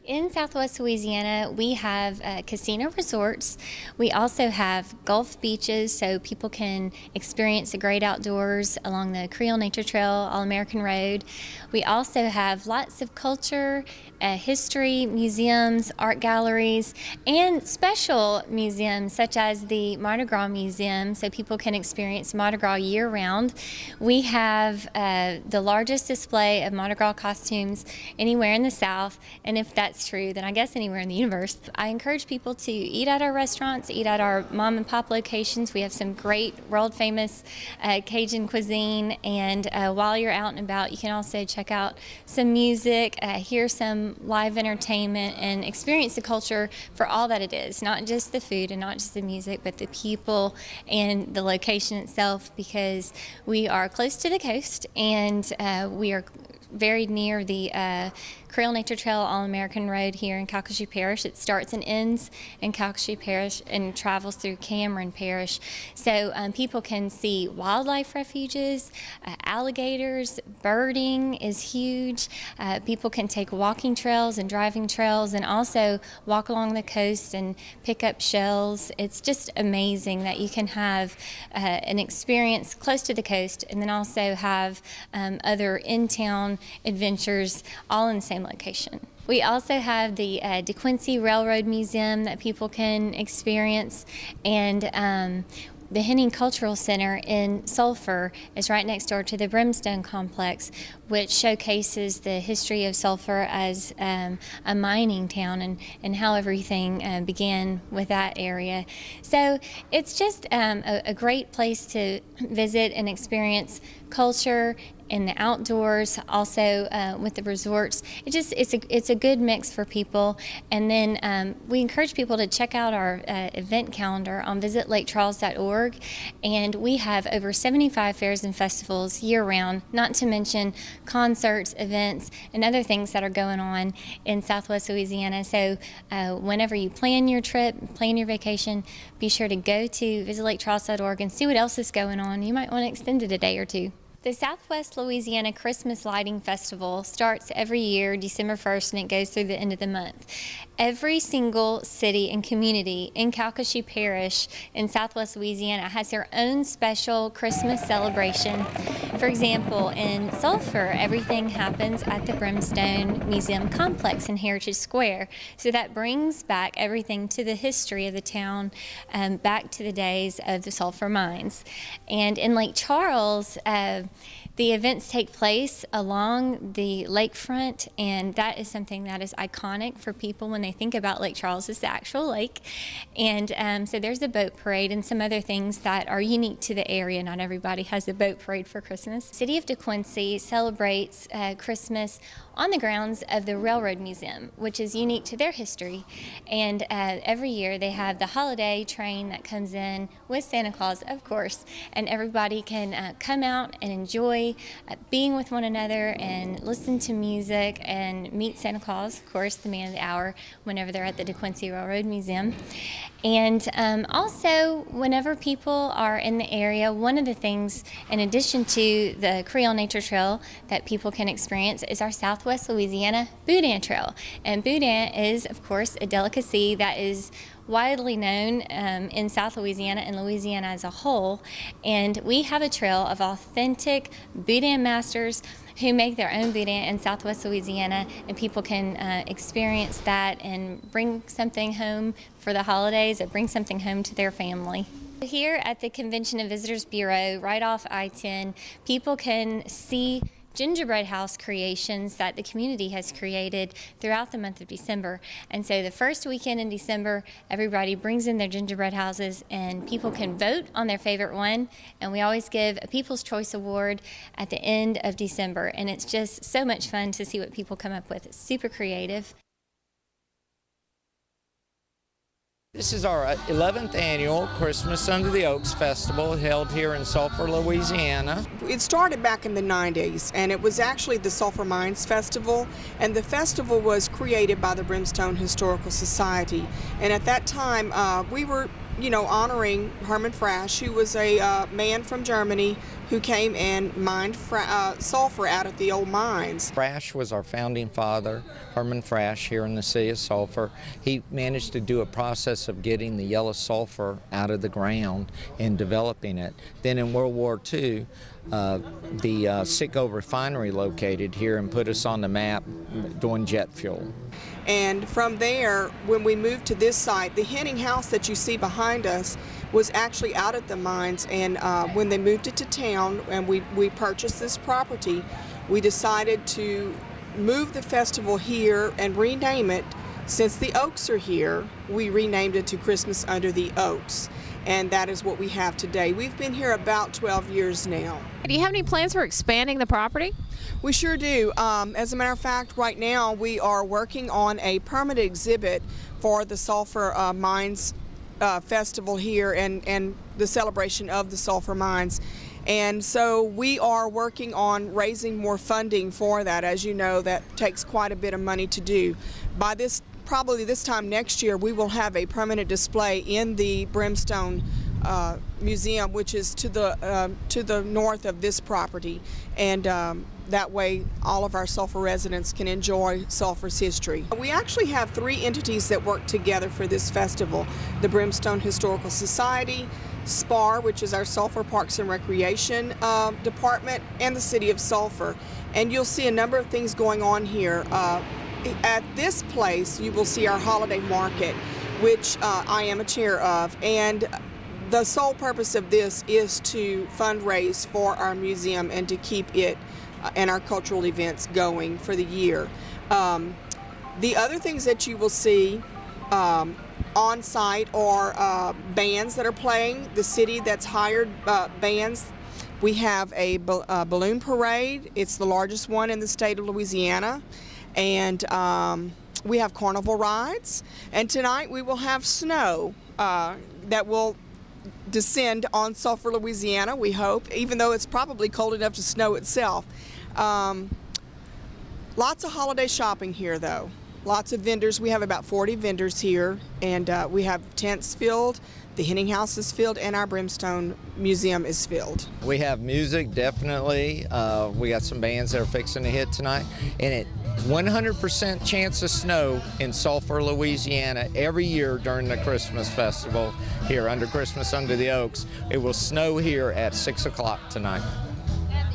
In Southwest Louisiana, we have casino resorts. We also have Gulf beaches, so people can experience the great outdoors along the Creole Nature Trail, All-American Road. We also have lots of culture, history, museums, art galleries, and special museums such as the Mardi Gras Museum, so people can experience Mardi Gras year-round. We have the largest display of Mardi Gras costumes anywhere in the South, and if that's true, then I guess anywhere in the universe. I encourage people to eat at our restaurants, eat at our mom and pop locations. We have some great world famous Cajun cuisine, and while you're out and about, you can also check out some music, hear some live entertainment, and experience the culture for all that it is, not just the food and not just the music, but the people and the location itself, because we are close to the coast and we are very near the Creole Nature Trail, All-American Road here in Calcasieu Parish. It starts and ends in Calcasieu Parish and travels through Cameron Parish. So people can see wildlife refuges, alligators, birding is huge. People can take walking trails and driving trails and also walk along the coast and pick up shells. It's just amazing that you can have an experience close to the coast and then also have other in-town adventures all in the same location. We also have the DeQuincy Railroad Museum that people can experience, and the Henning Cultural Center in Sulphur is right next door to the Brimstone Complex, which showcases the history of Sulphur as a mining town and how everything began with that area. So it's just a great place to visit and experience culture in the outdoors, also with the resorts. It's a good mix for people. And then we encourage people to check out our event calendar on visitlakeCharles.org, and we have over 75 fairs and festivals year-round, not to mention concerts, events, and other things that are going on in Southwest Louisiana. So whenever you plan your trip, plan your vacation, be sure to go to visitlakeCharles.org and see what else is going on. You might want to extend it a day or two. The Southwest Louisiana Christmas Lighting Festival starts every year December 1st, and it goes through the end of the month. Every single city and community in Calcasieu Parish in Southwest Louisiana has their own special Christmas celebration. For example, in Sulphur, everything happens at the Brimstone Museum Complex in Heritage Square. So that brings back everything to the history of the town, back to the days of the sulfur mines. And in Lake Charles, the events take place along the lakefront, and that is something that is iconic for people when they think about Lake Charles as the actual lake. And so there's a boat parade and some other things that are unique to the area. Not everybody has a boat parade for Christmas. The City of DeQuincy celebrates Christmas on the grounds of the Railroad Museum, which is unique to their history. And every year they have the holiday train that comes in with Santa Claus, of course, and everybody can come out and enjoy being with one another and listen to music and meet Santa Claus, of course, the man of the hour, whenever they're at the DeQuincy Railroad Museum. And also, whenever people are in the area, one of the things, in addition to the Creole Nature Trail that people can experience, is our Southwest Louisiana Boudin Trail. And Boudin is, of course, a delicacy that is widely known in South Louisiana and Louisiana as a whole. And we have a trail of authentic Boudin masters who make their own boudin in Southwest Louisiana, and people can experience that and bring something home for the holidays or bring something home to their family. Here at the Convention and Visitors Bureau, right off I-10, people can see gingerbread house creations that the community has created throughout the month of December. And so the first weekend in December, everybody brings in their gingerbread houses and people can vote on their favorite one. And we always give a People's Choice Award at the end of December. And it's just so much fun to see what people come up with. It's super creative. This is our 11th annual Christmas Under the Oaks Festival held here in Sulphur, Louisiana. It started back in the 90s, and it was actually the Sulphur Mines Festival, and the festival was created by the Brimstone Historical Society. And at that time, we were honoring Herman Frasch, who was a man from Germany who came and mined sulfur out of the old mines. Frasch was our founding father, Herman Frasch, here in the city of Sulphur. He managed to do a process of getting the yellow sulfur out of the ground and developing it. Then in World War II, the Citgo refinery located here and put us on the map doing jet fuel. And from there, when we moved to this site, the Henning house that you see behind us was actually out at the mines, and when they moved it to town and we purchased this property, we decided to move the festival here and rename it. Since the Oaks are here, we renamed it to Christmas Under the Oaks, and that is what we have today. We've been here about 12 years now. Do you have any plans for expanding the property? We sure do. As a matter of fact, right now we are working on a permanent exhibit for the Sulphur Mines Festival here and the celebration of the sulfur mines. And so we are working on raising more funding for that. As you know, that takes quite a bit of money to do. By probably this time next year, we will have a permanent display in the Brimstone Museum, which is to the north of this property, and that way all of our Sulphur residents can enjoy Sulphur's history. We actually have 3 entities that work together for this festival: the Brimstone Historical Society, SPAR, which is our Sulphur Parks and Recreation Department, and the City of Sulphur. And you'll see a number of things going on here. At this place, you will see our holiday market, which I am a chair of, and the sole purpose of this is to fundraise for our museum and to keep it and our cultural events going for the year. The other things that you will see on site are bands that are playing. The city that's hired bands. We have a balloon parade. It's the largest one in the state of Louisiana. And we have carnival rides. And tonight we will have snow that will descend on Sulphur, Louisiana, we hope, even though it's probably cold enough to snow itself. Lots of holiday shopping here, though. Lots of vendors. We have about 40 vendors here, and we have tents filled, the Henning House is filled, and our Brimstone Museum is filled. We have music, definitely. We got some bands that are fixing to hit tonight, and it 100% chance of snow in Sulphur, Louisiana every year during the Christmas festival here under Christmas Under the Oaks. It will snow here at 6 o'clock tonight.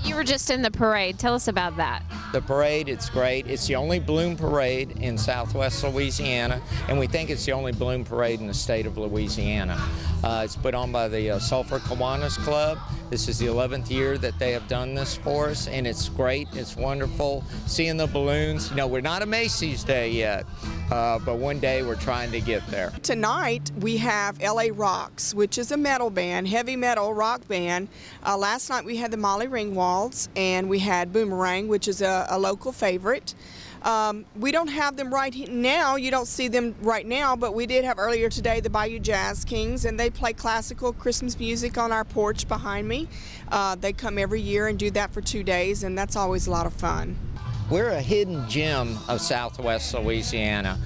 You were just in the parade. Tell us about that. The parade, it's great. It's the only balloon parade in Southwest Louisiana, and we think it's the only balloon parade in the state of Louisiana. It's put on by the Sulphur Kiwanis Club. This is the 11th year that they have done this for us, and it's great. It's wonderful seeing the balloons. You know, we're not a Macy's Day yet, but one day we're trying to get there. Tonight we have LA Rocks, which is a metal band, heavy metal rock band. Last night we had the Molly Ringwalds, and we had Boomerang, which is a local favorite. We don't have them right now. You don't see them right now, but we did have earlier today the Bayou Jazz Kings, and they play classical Christmas music on our porch behind me. They come every year and do that for 2 days, and that's always a lot of fun. We're a hidden gem of Southwest Louisiana.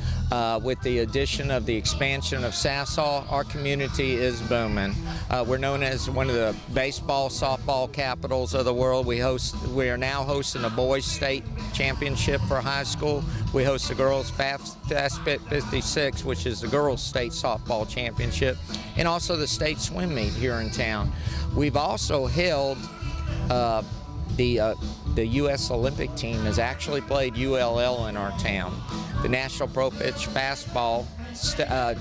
With the addition of the expansion of Sassaw, our community is booming. We're known as one of the baseball, softball capitals of the world. We are now hosting a boys state championship for high school. We host the girls Fast Fit 56, which is the girls state softball championship, and also the state swim meet here in town. We've also held the U.S. Olympic team has actually played ULL in our town. The National Pro Pitch Fastball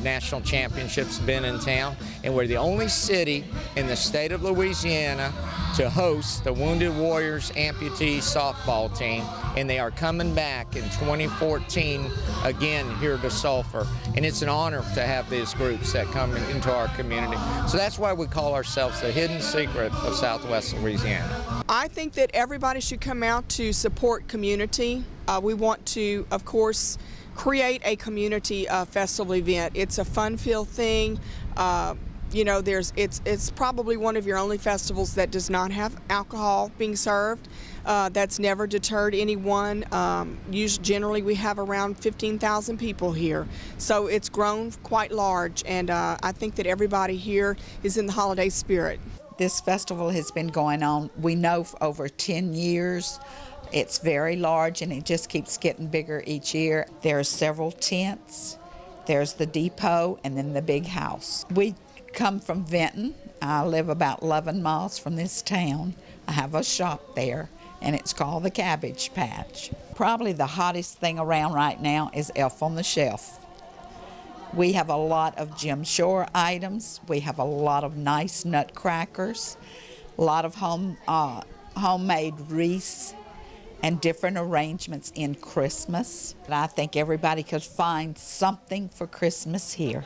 National Championships have been in town, and we're the only city in the state of Louisiana to host the Wounded Warriors amputee softball team, and they are coming back in 2014 again here to Sulphur, and it's an honor to have these groups that come into our community. So that's why we call ourselves the hidden secret of Southwest Louisiana. I think that everybody should come out to support community. We want to, of course, create a community festival event. It's a fun-filled thing. it's probably one of your only festivals that does not have alcohol being served. That's never deterred anyone. Generally, we have around 15,000 people here, so it's grown quite large, and I think that everybody here is in the holiday spirit. This festival has been going on, we know, for over 10 years. It's very large, and it just keeps getting bigger each year. There are several tents. There's the depot, and then the big house. We come from Vinton. I live about 11 miles from this town. I have a shop there, and it's called the Cabbage Patch. Probably the hottest thing around right now is Elf on the Shelf. We have a lot of Jim Shore items. We have a lot of nice nutcrackers, a lot of homemade wreaths, and different arrangements in Christmas. And I think everybody could find something for Christmas here.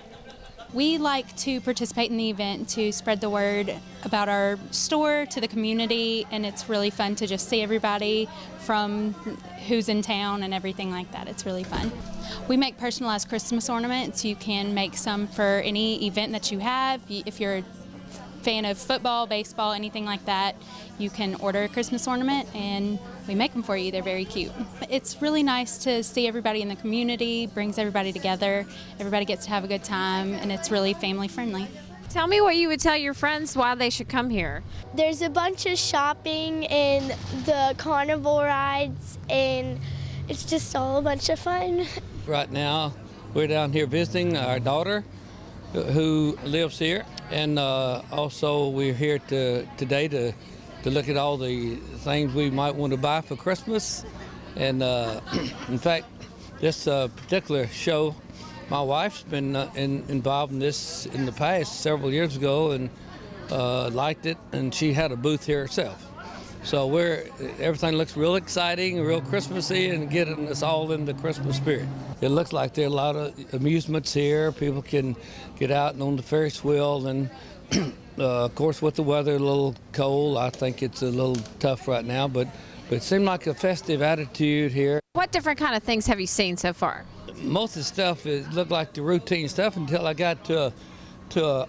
We like to participate in the event to spread the word about our store to the community, and it's really fun to just see everybody from who's in town and everything like that. It's really fun. We make personalized Christmas ornaments. You can make some for any event that you have. If you're a fan of football, baseball, anything like that, you can order a Christmas ornament and we make them for you. They're very cute. It's really nice to see everybody in the community, brings everybody together. Everybody gets to have a good time, and it's really family friendly. Tell me what you would tell your friends why they should come here. There's a bunch of shopping and the carnival rides, and it's just all a bunch of fun. Right now, we're down here visiting our daughter who lives here, and also we're here today to look at all the things we might want to buy for Christmas. And in fact, this particular show, my wife's been involved in this in the past several years ago, and liked it, and she had a booth here herself. So everything looks real exciting, real Christmassy, and getting us all in the Christmas spirit. It looks like there are a lot of amusements here. People can get out and on the Ferris wheel, and of course with the weather a little cold, I think it's a little tough right now, but it seemed like a festive attitude here. What different kind of things have you seen so far? Most of the stuff looked like the routine stuff until I got to a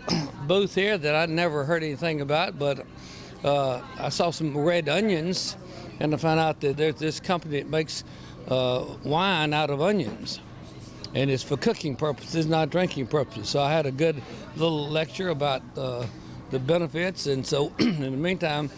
booth here that I'd never heard anything about, but I saw some red onions, and I found out that there's this company that makes wine out of onions, and it's for cooking purposes, not drinking purposes. So I had a good little lecture about the benefits, and so in the meantime,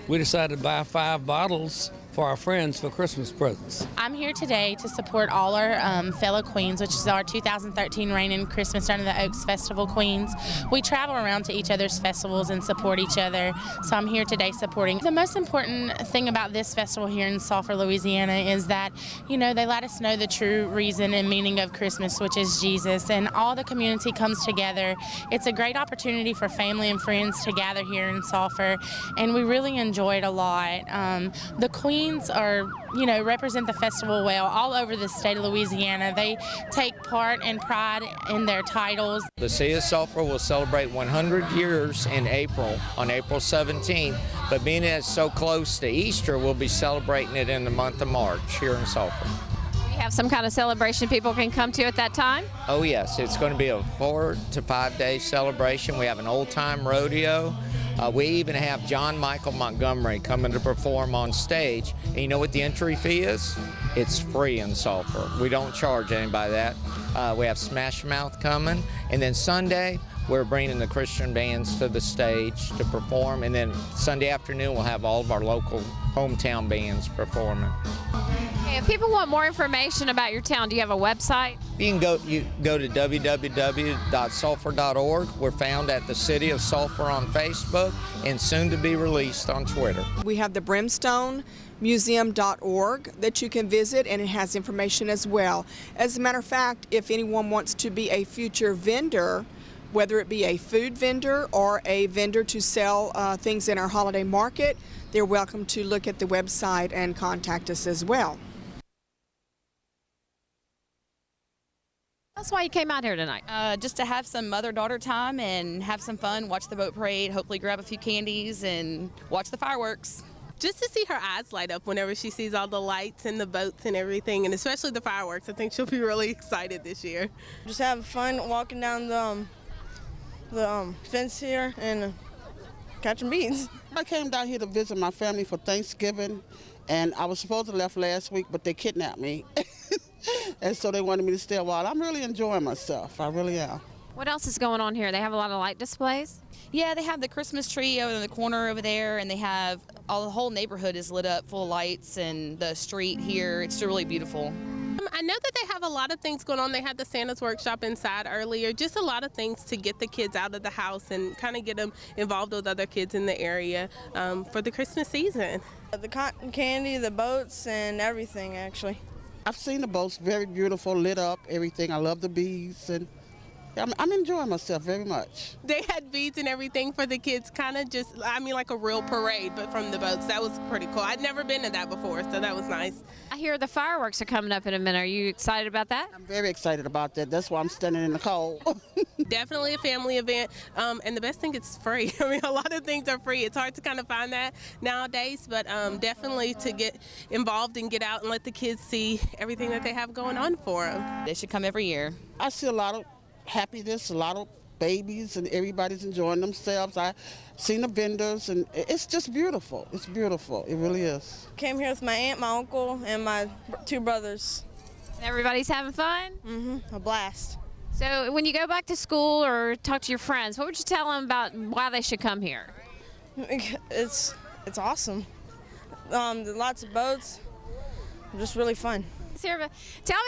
we decided to buy 5 bottles for our friends for Christmas presents. I'm here today to support all our fellow queens, which is our 2013 Reigning Christmas Under the Oaks Festival Queens. We travel around to each other's festivals and support each other, so I'm here today supporting. The most important thing about this festival here in Sulphur, Louisiana is that, they let us know the true reason and meaning of Christmas, which is Jesus, and all the community comes together. It's a great opportunity for family and friends to gather here in Sulphur, and we really enjoy it a lot. The queens represent the festival well all over the state of Louisiana. They take part and pride in their titles. The City of Sulphur will celebrate 100 years in April, on April 17th, but being it's so close to Easter, we'll be celebrating it in the month of March here in Sulphur. We have some kind of celebration people can come to at that time? Oh yes, it's going to be a 4 to 5 day celebration. We have an old time rodeo. We even have John Michael Montgomery coming to perform on stage. And you know what the entry fee is? It's free in Sulphur. We don't charge anybody that. We have Smash Mouth coming. And then Sunday, we're bringing the Christian bands to the stage to perform. And then Sunday afternoon, we'll have all of our local hometown bands performing. Hey, if people want more information about your town, do you have a website? You can go to www.sulphur.org. We're found at the City of Sulphur on Facebook and soon to be released on Twitter. We have the brimstonemuseum.org that you can visit, and it has information as well. As a matter of fact, if anyone wants to be a future vendor, whether it be a food vendor or a vendor to sell things in our holiday market, they're welcome to look at the website and contact us as well. That's why you came out here tonight. Just to have some mother-daughter time and have some fun, watch the boat parade, hopefully grab a few candies and watch the fireworks. Just to see her eyes light up whenever she sees all the lights and the boats and everything, and especially the fireworks. I think she'll be really excited this year. Just have fun walking down the fence here and catching beans. I came down here to visit my family for Thanksgiving, and I was supposed to left last week, but they kidnapped me. And so they wanted me to stay a while. I'm really enjoying myself. I really am. What else is going on here? They have a lot of light displays? Yeah, they have the Christmas tree over in the corner over there, and they have the whole neighborhood is lit up full of lights, and the street here, it's really beautiful. I know that they have a lot of things going on. They had the Santa's workshop inside earlier. Just a lot of things to get the kids out of the house and kind of get them involved with other kids in the area for the Christmas season. The cotton candy, the boats, and everything, actually. I've seen the boats, very beautiful, lit up, everything. I love the bees, and I'm enjoying myself very much. They had beads and everything for the kids, kind of just, like a real parade, but from the boats. That was pretty cool. I'd never been to that before, so that was nice. I hear the fireworks are coming up in a minute. Are you excited about that? I'm very excited about that. That's why I'm standing in the cold. Definitely a family event, and the best thing, it's free. A lot of things are free. It's hard to kind of find that nowadays, but definitely to get involved and get out and let the kids see everything that they have going on for them. They should come every year. I see a lot of happiness, a lot of babies, and everybody's enjoying themselves. I've seen the vendors, and it's just beautiful. It's beautiful. It really is. Came here with my aunt, my uncle, and my two brothers. Everybody's having fun? A blast. So when you go back to school or talk to your friends, what would you tell them about why they should come here? It's awesome. Lots of boats, just really fun. Tell me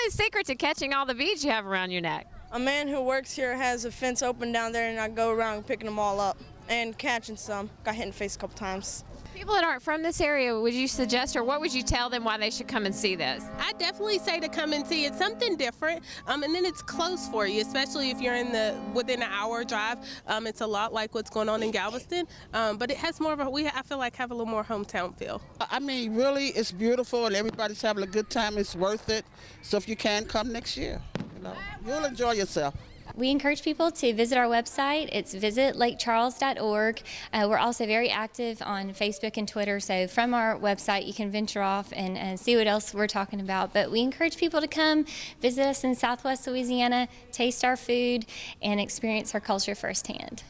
the secret to catching all the beads you have around your neck. A man who works here has a fence open down there, and I go around picking them all up and catching some. Got hit in the face a couple times. People that aren't from this area, would you suggest, or what would you tell them why they should come and see this? I definitely say to come and see. It's something different, and then it's close for you, especially if you're within an hour drive. It's a lot like what's going on in Galveston, but it has more of I feel like have a little more hometown feel. I mean, really, it's beautiful, and everybody's having a good time. It's worth it. So if you can, come next year. You'll enjoy yourself. We encourage people to visit our website. It's visitlakecharles.org. We're also very active on Facebook and Twitter, so from our website you can venture off and see what else we're talking about. But we encourage people to come visit us in Southwest Louisiana, taste our food, and experience our culture firsthand.